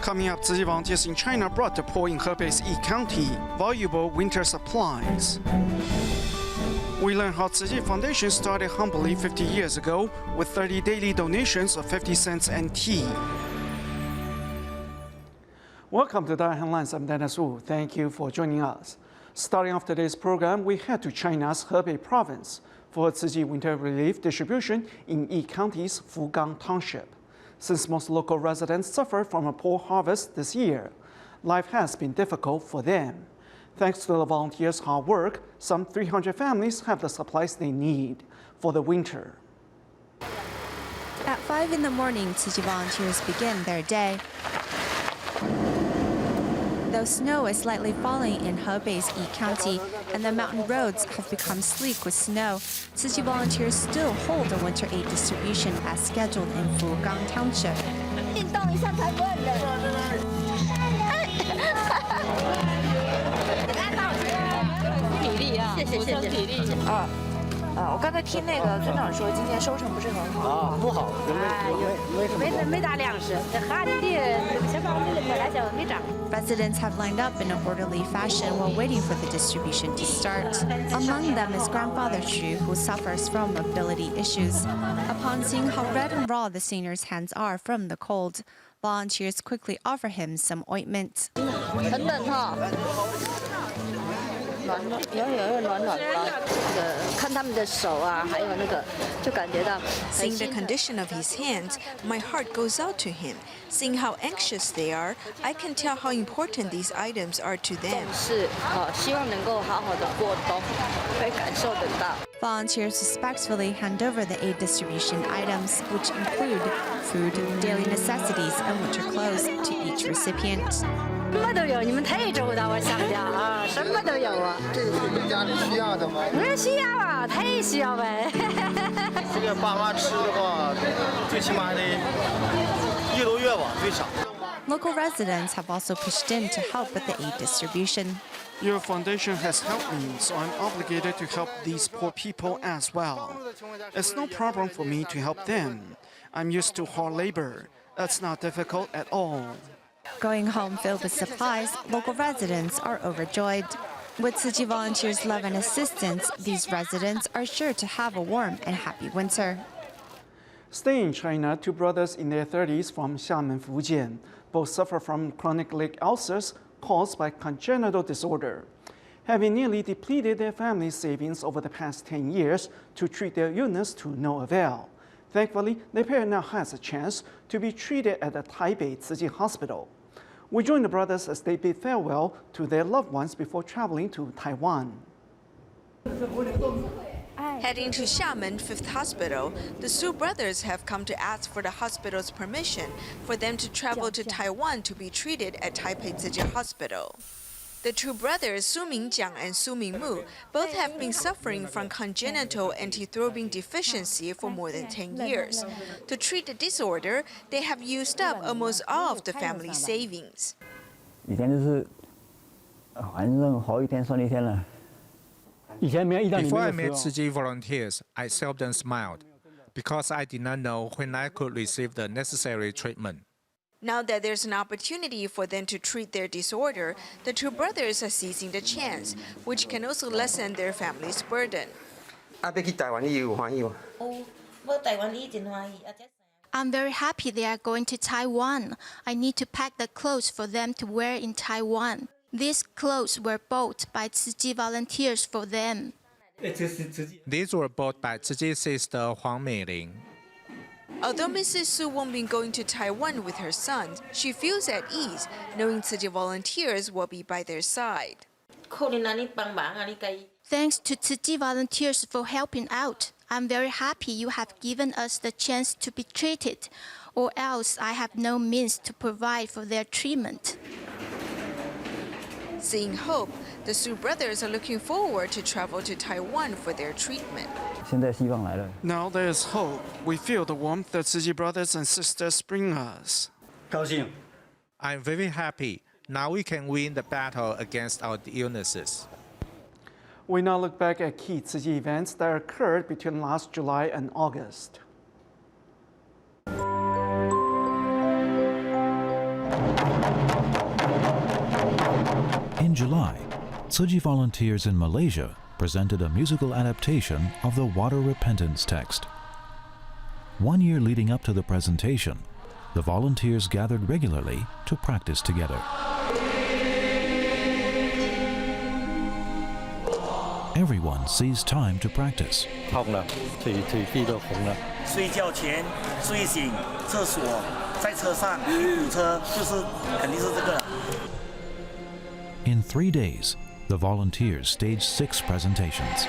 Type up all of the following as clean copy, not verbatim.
Coming up, Tzu Chi volunteers in China brought the poor in Hebei's Yi County valuable winter supplies. We learn how Susie Foundation started humbly 50 years ago with 30 daily donations of 50 cents and tea. Welcome to DaAi Headlines. I'm Dennis Wu. Thank you for joining us. Starting off today's program, we head to China's Hebei province for Tzu Chi winter relief distribution in Yi County's Fugang Township. Since most local residents suffered from a poor harvest this year, life has been difficult for them. Thanks to the volunteers' hard work, some 300 families have the supplies they need for the winter. At 5 in the morning, Tzu Chi volunteers begin their day. Though snow is lightly falling in Hebei's Yi County and the mountain roads have become sleek with snow, Tzu Chi volunteers still hold the winter aid distribution as scheduled in Fugang Township. 运动一下才不会冷。体力啊，谢谢谢谢体力啊。我刚才听那个村长说，今年收成不是很好啊，不好，没大粮食，这旱地先把我们的来讲没长。 Residents have lined up in an orderly fashion while waiting for the distribution to start. Among them is grandfather Xu, who suffers from mobility issues. Upon seeing how red and raw the senior's hands are from the cold, volunteers quickly offer him some ointment. 很冷哈。 暖的，看他们的手啊，还有那个，就感觉到。 Seeing the condition of his hands, my heart goes out to him. Seeing how anxious they are, I can tell how important these items are to them. 是希望能够好好的过冬，会感受得到。 Volunteers respectfully hand over the aid distribution items, which include food, daily necessities, and winter clothes to each recipient. 什么都有，你们太周到，我想的啊，什么都有啊。这个是你家里需要的吗？需要啊，太需要呗。这个爸妈吃的话，最起码得1个多月吧，最少。 Local residents have also pitched in to help with the aid distribution. Your foundation has helped me, so I'm obligated to help these poor people as well. It's no problem for me to help them. I'm used to hard labor. It's not difficult at all. Going home filled with supplies, local residents are overjoyed. With Tzu Chi volunteers' love and assistance, these residents are sure to have a warm and happy winter. Staying in China, two brothers in their 30s from Xiamen, Fujian, both suffer from chronic leg ulcers caused by congenital disorder. Having nearly depleted their family savings over the past 10 years to treat their illness to no avail. Thankfully, their pair now has a chance to be treated at the Taipei Tzu Chi Hospital. We join the brothers as they bid farewell to their loved ones before traveling to Taiwan. Heading to Xiamen Fifth Hospital, the Su brothers have come to ask for the hospital's permission for them to travel to Taiwan to be treated at Taipei Tzu Chi Hospital. The two brothers, Su Mingjiang and Su Mingmu, both have been suffering from congenital antithrombin deficiency for more than 10 years. To treat the disorder, they have used up almost all of the family's savings. 以前就是反正活一天算一天了。 Before I met Tzu Chi volunteers, I seldom smiled because I did not know when I could receive the necessary treatment. Now that there's an opportunity for them to treat their disorder, the two brothers are seizing the chance, which can also lessen their family's burden. À, đi Taiwan đi有欢喜吗？ I'm very happy they are going to Taiwan. I need to pack the clothes for them to wear in Taiwan. These clothes were bought by Tzu Chi volunteers for them. These were bought by Tzu Chi's sister Huang Meiling. Although Mrs. Su won't be going to Taiwan with her sons, she feels at ease knowing Tzu Chi volunteers will be by their side. Thanks to Tzu Chi volunteers for helping out. I'm very happy you have given us the chance to be treated, or else I have no means to provide for their treatment. Seeing hope, the Su brothers are looking forward to travel to Taiwan for their treatment. 现在希望来了。 Now there is hope. We feel the warmth that Tzu Chi brothers and sisters bring us. 高兴。 I'm very happy. Now we can win the battle against our illnesses. We now look back at key Tzu Chi events that occurred between last July and August. In July, Tzu Chi volunteers in Malaysia presented a musical adaptation of the water repentance text. 1 year leading up to the presentation, the volunteers gathered regularly to practice together. Everyone sees time to practice. 痛了，腿臂都红了。睡觉前、睡醒、厕所、在车上、堵车，就是肯定是这个。In 3 days, the volunteers staged 6 presentations.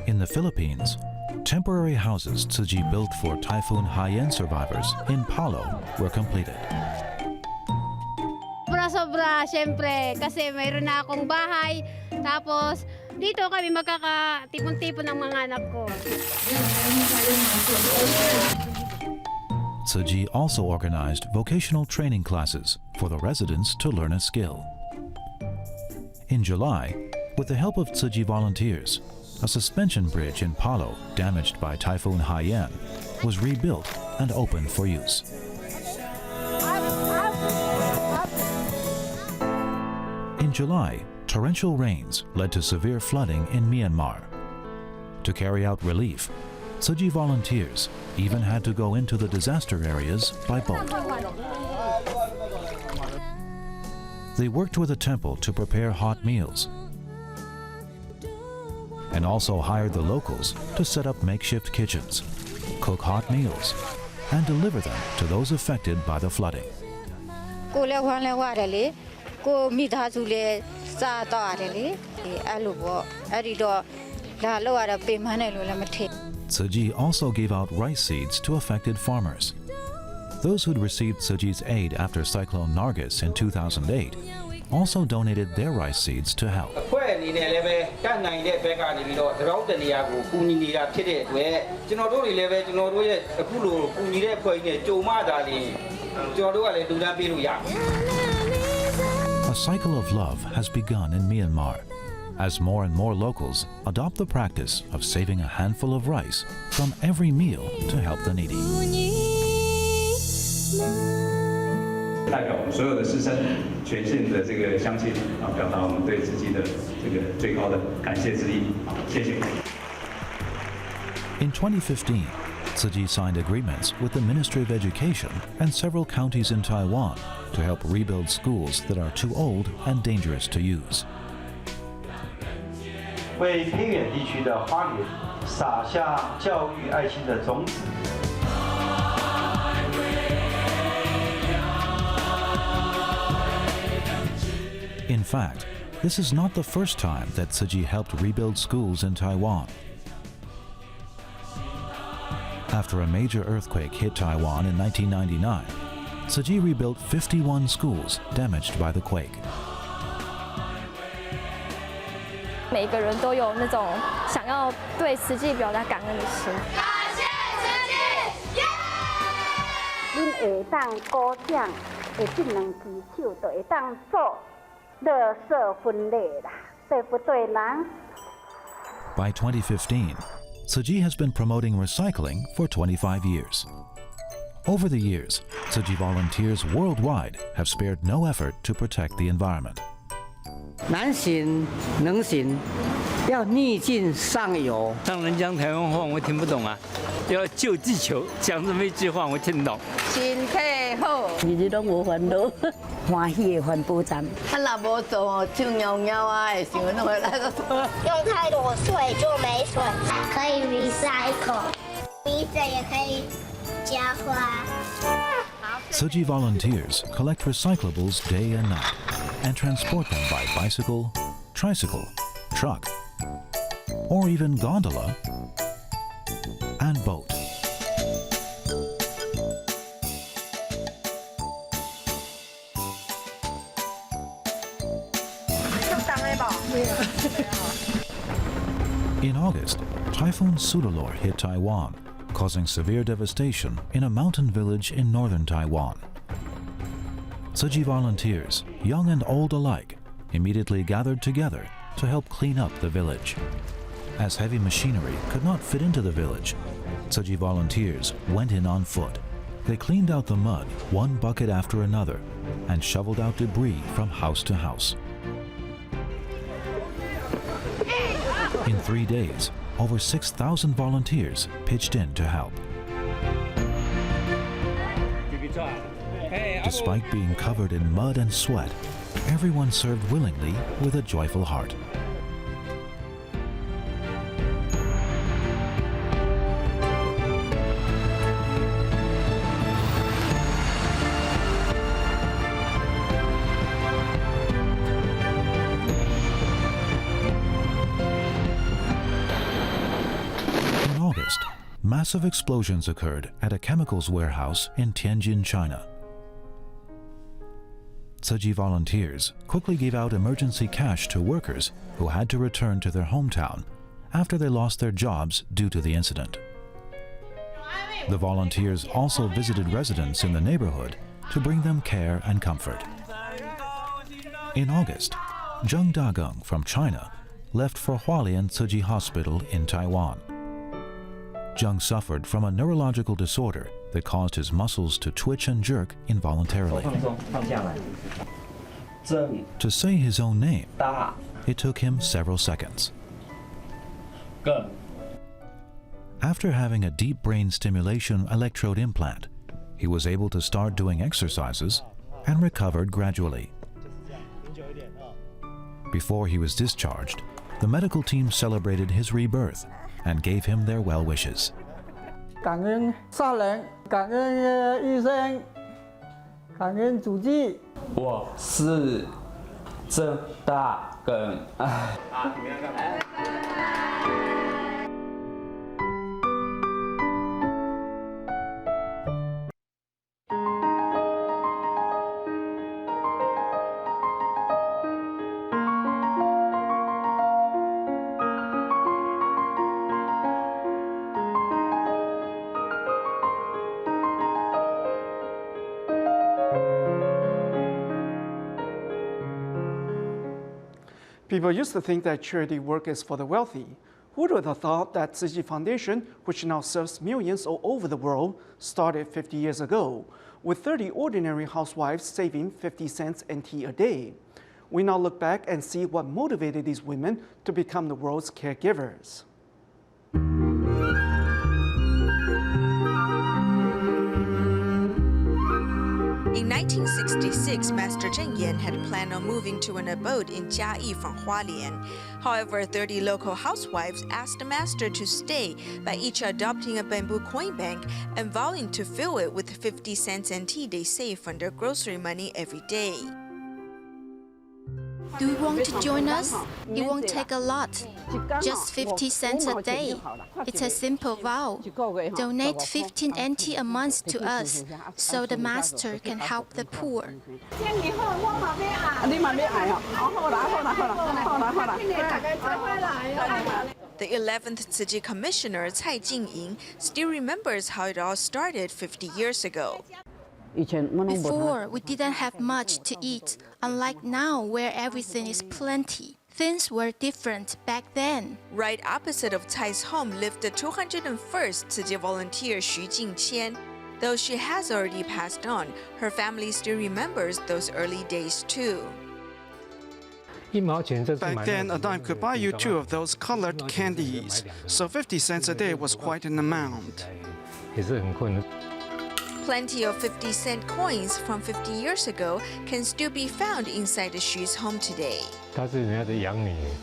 In the Philippines, temporary houses Tzu Chi built for Typhoon Haiyan survivors in Palo were completed. Sobra, syempre, kasi mayroon na akong bahay. Tapos, dito kami magkakatipon-tipon ng mga anak ko. Tzu Chi also organized vocational training classes for the residents to learn a skill. In July, with the help of Tzu Chi volunteers, a suspension bridge in Palo, damaged by Typhoon Haiyan, was rebuilt and opened for use. In July, torrential rains led to severe flooding in Myanmar. To carry out relief, Tzu Chi volunteers even had to go into the disaster areas by boat. They worked with a temple to prepare hot meals and also hired the locals to set up makeshift kitchens, cook hot meals, and deliver them to those affected by the flooding. Tzu Chi also gave out rice seeds to affected farmers. Those who'd received Tzu Chi's aid after Cyclone Nargis in 2008 also donated their rice seeds to help. A cycle of love has begun in Myanmar as more and more locals adopt the practice of saving a handful of rice from every meal to help the needy. 代表我们所有的师生全县的这个乡亲表达我们对自己的这个最高的感谢之意。谢谢。In 2015, Tzu Chi signed agreements with the Ministry of Education and several counties in Taiwan to help rebuild schools that are too old and dangerous to use. 为偏远地区的花莲撒下教育爱心的种子。 In fact, this is not the first time that Tzu Chi helped rebuild schools in Taiwan. After a major earthquake hit Taiwan in 1999, Tzu Chi rebuilt 51 schools damaged by the quake. 每个人都有那种想要对慈济表达感恩的心。感谢慈济，耶！恁会当鼓掌，会这两只手就会当做垃圾分类啦，对不对呢？ By 2015, Tzu Chi has been promoting recycling for 25 years. Over the years, Tzu Chi volunteers worldwide have spared no effort to protect the environment. 难行能行，要逆境上游。当人讲台湾话我听不懂啊，要救地球，讲这么一句话我听懂。身体好，日日拢无烦恼，欢喜的环保站。他若无做，就尿尿啊，会想弄回来就做。用太多水就没水，可以 recycle， 鼻子也可以浇花。 Tzu Chi volunteers collect recyclables day and night and transport them by bicycle, tricycle, truck, or even gondola and boat. In August, Typhoon Sudalor hit Taiwan, causing severe devastation in a mountain village in northern Taiwan. Tzu Chi volunteers, young and old alike, immediately gathered together to help clean up the village. As heavy machinery could not fit into the village, Tzu Chi volunteers went in on foot. They cleaned out the mud, one bucket after another, and shoveled out debris from house to house. In 3 days, over 6,000 volunteers pitched in to help. Despite being covered in mud and sweat, everyone served willingly with a joyful heart. In August, massive explosions occurred at a chemicals warehouse in Tianjin, China. Tzu Chi volunteers quickly gave out emergency cash to workers who had to return to their hometown after they lost their jobs due to the incident. The volunteers also visited residents in the neighborhood to bring them care and comfort. In August, Zheng Dageng from China left for Hualien Tzu Chi Hospital in Taiwan. Zheng suffered from a neurological disorder that caused his muscles to twitch and jerk involuntarily. To say his own name, it took him several seconds. After having a deep brain stimulation electrode implant, he was able to start doing exercises and recovered gradually. Before he was discharged, the medical team celebrated his rebirth and gave him their well wishes. 感恩上人，感恩医生，感恩主祭。我是郑大根。People used to think that charity work is for the wealthy. Who would have thought that Susie Foundation, which now serves millions all over the world, started 50 years ago, with 30 ordinary housewives saving 50 cents NT a day? We now look back and see what motivated these women to become the world's caregivers. In 1966, Master Zheng Yan had planned on moving to an abode in Jiayi from Hualien. However, 30 local housewives asked the master to stay by each adopting a bamboo coin bank and vowing to fill it with 50 cents NT they save from their grocery money every day. Do you want to join us? It won't take a lot. Just 50 cents a day. It's a simple vow. Donate 15 NT a month to us so the master can help the poor. The 11th Tzu Chi Commissioner, Cai Jingying, still remembers how it all started 50 years ago. Before, we didn't have much to eat, unlike now where everything is plenty. Things were different back then. Right opposite of Cai's home lived the 201st Tzu Chi volunteer Xu Jingqian. Though she has already passed on, her family still remembers those early days too. Back then, a dime could buy you 2 of those colored candies, so 50 cents a day was quite an amount. Plenty of 50-cent coins from 50 years ago can still be found inside the Xu's home today.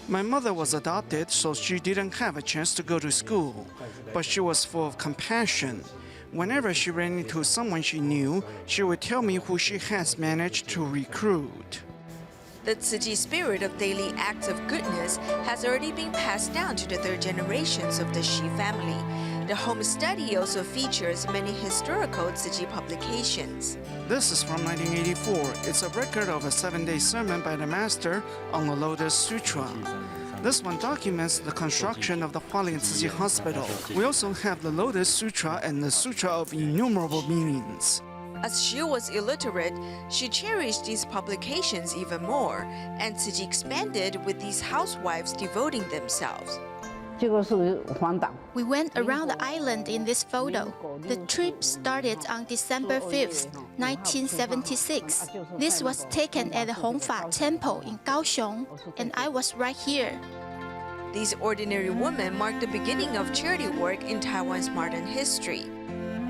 My mother was adopted, so she didn't have a chance to go to school, but she was full of compassion. Whenever she ran into someone she knew, she would tell me who she has managed to recruit. The Tzu Chi spirit of daily acts of goodness has already been passed down to the 3rd generations of the Xi family. The home study also features many historical Tzu Chi publications. This is from 1984. It's a record of a 7-day sermon by the master on the Lotus Sutra. This one documents the construction of the Hualien Tzu Chi Hospital. We also have the Lotus Sutra and the Sutra of Innumerable Meanings. As she was illiterate, she cherished these publications even more, and Tzu Chi expanded with these housewives devoting themselves. We went around the island in this photo. The trip started on December 5th, 1976. This was taken at the Hongfa Temple in Kaohsiung, and I was right here. These ordinary women marked the beginning of charity work in Taiwan's modern history.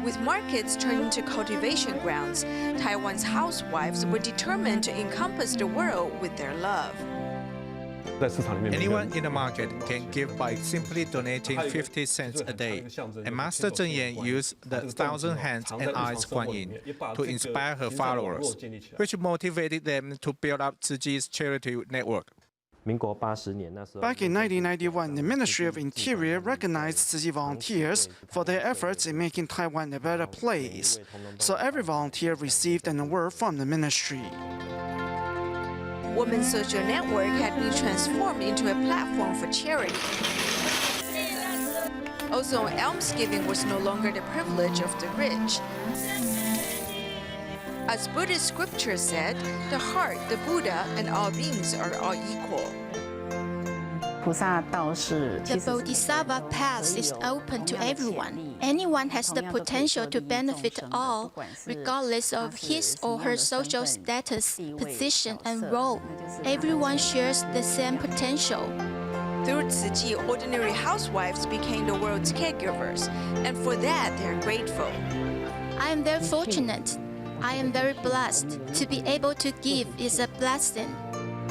With markets turning to cultivation grounds, Taiwan's housewives were determined to encompass the world with their love. Anyone in the market can give by simply donating 50 cents a day. And Master Zheng Yan used the 1,000 hands and eyes Guan Yin to inspire her followers, which motivated them to build up Tzu Chi's charity network. Back in 1991, the Ministry of Interior recognized Tzu Chi volunteers for their efforts in making Taiwan a better place. So every volunteer received an award from the ministry. Women's Social Network had been transformed into a platform for charity. Also, almsgiving was no longer the privilege of the rich. As Buddhist scripture said, the heart, the Buddha, and all beings are all equal. The Bodhisattva path is open to everyone. Anyone has the potential to benefit all, regardless of his or her social status, position, and role. Everyone shares the same potential. Through Tzu Chi, ordinary housewives became the world's caregivers, and for that they are grateful. I am very fortunate. I am very blessed. To be able to give is a blessing.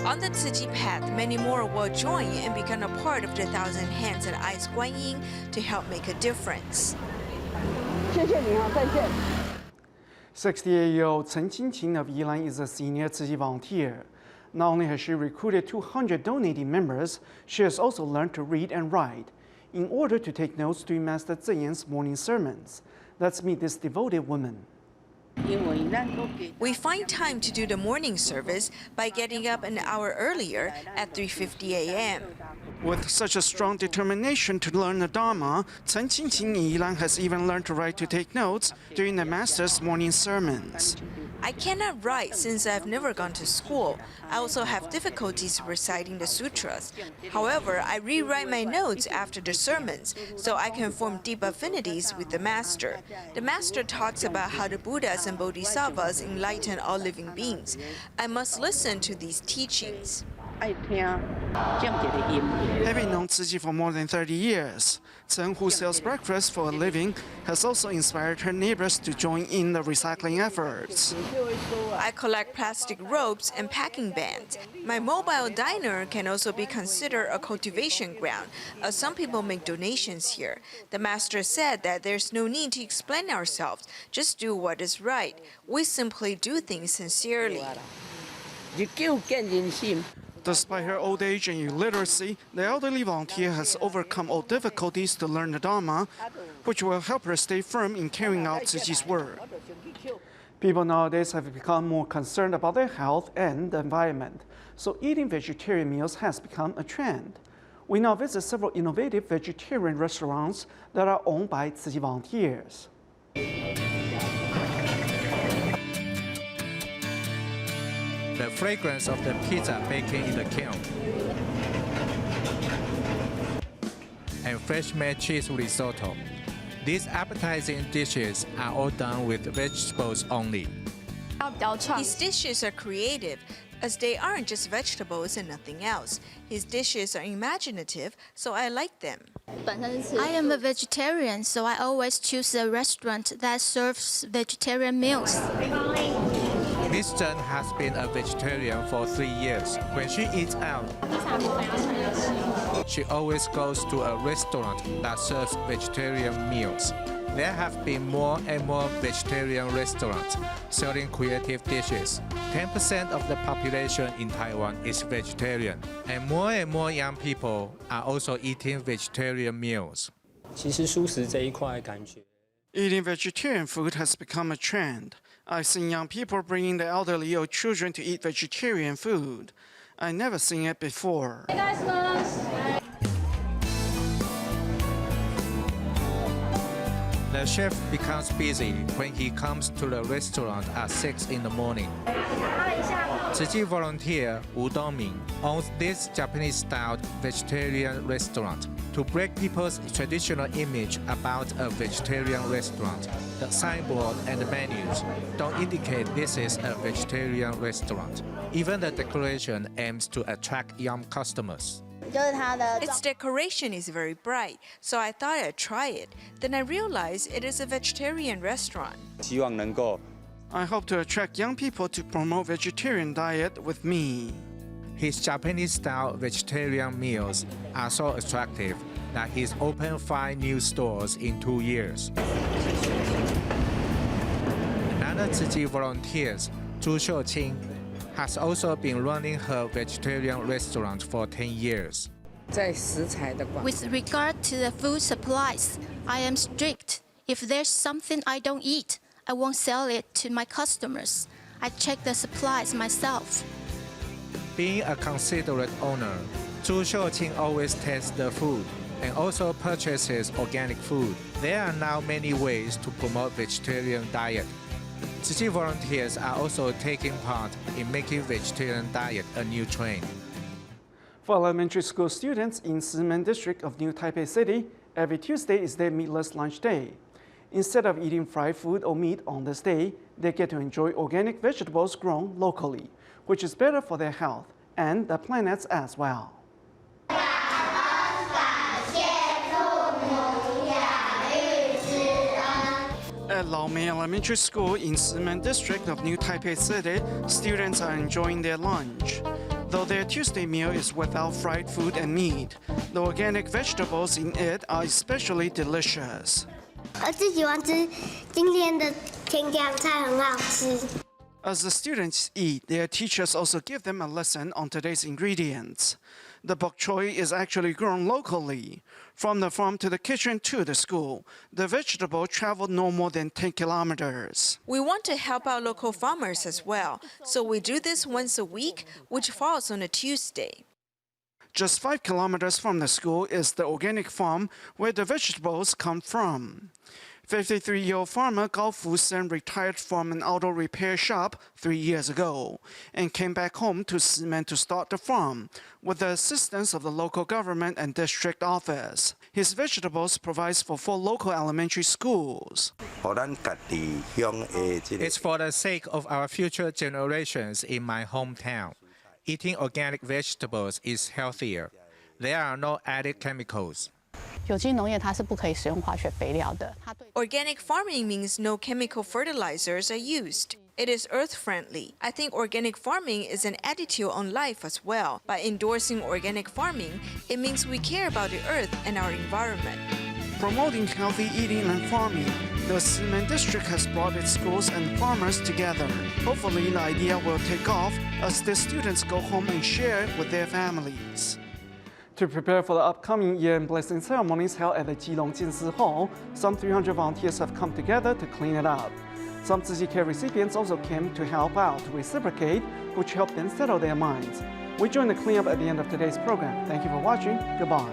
On the Tzu Chi path, many more will join and become a part of the 1,000 hands and eyes Guan Yin to help make a difference. 68-year-old Chen Qingqing of Yilan is a senior Tzu Chi volunteer. Not only has she recruited 200 donating members, she has also learned to read and write in order to take notes during Master Zheng Yan's morning sermons. Let's meet this devoted woman. We find time to do the morning service by getting up an hour earlier at 3:50 a.m. With such a strong determination to learn the Dharma, Chen Qingqing in Yilan has even learned to write to take notes during the Master's morning sermons. I cannot write since I've never gone to school. I also have difficulties reciting the sutras. However, I rewrite my notes after the sermons so I can form deep affinities with the Master. The Master talks about how the Buddhas and Bodhisattvas enlighten all living beings. I must listen to these teachings. Having known Tzu Chi for more than 30 years, Chen, who sells breakfast for a living, has also inspired her neighbors to join in the recycling efforts. I collect plastic ropes and packing bands. My mobile diner can also be considered a cultivation ground, as some people make donations here. The Master said that there's no need to explain ourselves, just do what is right. We simply do things sincerely. Despite her old age and illiteracy, the elderly volunteer has overcome all difficulties to learn the Dharma, which will help her stay firm in carrying out Tzu Chi's work. People nowadays have become more concerned about their health and the environment, so eating vegetarian meals has become a trend. We now visit several innovative vegetarian restaurants that are owned by Tzu Chi volunteers. The fragrance of the pizza baking in the kiln, and fresh-made cheese risotto. These appetizing dishes are all done with vegetables only. His dishes are creative, as they aren't just vegetables and nothing else. His dishes are imaginative, so I like them. I am a vegetarian, so I always choose a restaurant that serves vegetarian meals. Miss Zheng has been a vegetarian for 3 years. When she eats out, she always goes to a restaurant that serves vegetarian meals. There have been more and more vegetarian restaurants selling creative dishes. 10% of the population in Taiwan is vegetarian, and more young people are also eating vegetarian meals. 其实素食这一块感觉 Eating vegetarian food has become a trend. I've seen young people bringing the elderly or children to eat vegetarian food. I've never seen it before. The The chef becomes busy when he comes to the restaurant at 6 in the morning. Tzu Chi volunteer Wu Dongming owns this Japanese-style vegetarian restaurant. To break people's traditional image about a vegetarian restaurant, the signboard and the menus don't indicate this is a vegetarian restaurant. Even the decoration aims to attract young customers. Its decoration is very bright, so I thought I'd try it. Then I realized it is a vegetarian restaurant. I hope to attract young people to promote vegetarian diet with me. His Japanese-style vegetarian meals are so attractive that he's opened 5 new stores in 2 years. Another Tzu Chi volunteer, Zhu Chi, has also been running her vegetarian restaurant for 10 years. With regard to the food supplies, I am strict. If there's something I don't eat, I won't sell it to my customers. I check the supplies myself. Being a considerate owner, Zhu Xiuqing always tests the food and also purchases organic food. There are now many ways to promote vegetarian diet. Tzu Chi volunteers are also taking part in making vegetarian diet a new trend. For elementary school students in Shimen district of New Taipei City, every Tuesday is their meatless lunch day. Instead of eating fried food or meat on this day, they get to enjoy organic vegetables grown locally, which is better for their health and the planet as well. At Laomei Elementary School in Shimen district of New Taipei City, students are enjoying their lunch. Though their Tuesday meal is without fried food and meat, the organic vegetables in it are especially delicious. 我最喜欢吃今天的甜凉菜，很好吃。 As the students eat, their teachers also give them a lesson on today's ingredients. The bok choy is actually grown locally. From the farm to the kitchen to the school, the vegetable traveled no more than 10 kilometers. We want to help out local farmers as well, so we do this once a week, which falls on a Tuesday. Just 5 kilometers from the school is the organic farm where the vegetables come from. 53-year-old farmer Gao Fusen retired from an auto repair shop 3 years ago and came back home to Shimen to start the farm with the assistance of the local government and district office. His vegetables provides for 4 local elementary schools. It's for the sake of our future generations in my hometown. Eating organic vegetables is healthier. There are no added chemicals. Organic farming means no chemical fertilizers are used. It is earth-friendly. I think organic farming is an attitude on life as well. By endorsing organic farming, it means we care about the earth and our environment. Promoting healthy eating and farming, the Shimen district has brought its schools and farmers together. Hopefully, the idea will take off as the students go home and share it with their families. To prepare for the upcoming year-end blessing ceremonies held at the Keelung Jinsi Hall, some 300 volunteers have come together to clean it up. Some Tzu Chi care recipients also came to help out to reciprocate, which helped them settle their minds. We join the cleanup at the end of today's program. Thank you for watching. Goodbye.